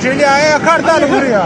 Şimdi ayağa kartal vuruyor.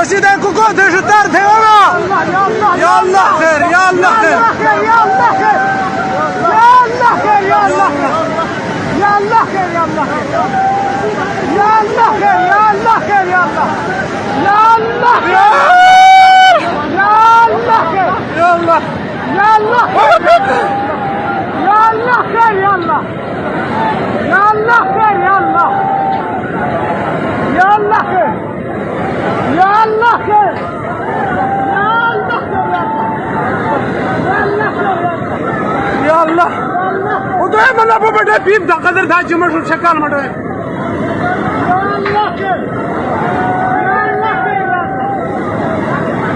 رسیدن کو کو دش در تهوانا یا الله خیر یا الله خیر يا الله خير يا الله خير يا الله خير يا الله خير يا الله يا الله خير يا الله خير يا الله يا الله خير يا الله خير ya Allah يا الله يا الله خير يا الله يا الله خير يا الله يا الله خير يا الله خير ya Allah o da hemen apa bade pip da kadar da cimar şu şakal mı يا الله خير يا الله خير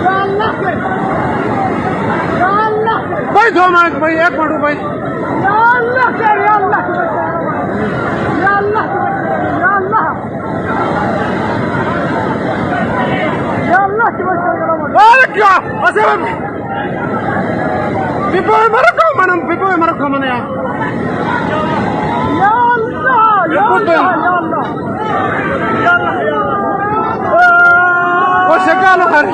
يا الله خير يا الله خير भाई दो minute भाई एक minute भाई يا الله خير يا الله يا الله يا الله يا الله bak ya asabım pipoy marako mana ya يا الله يا الله يا الله يا الله o şakal var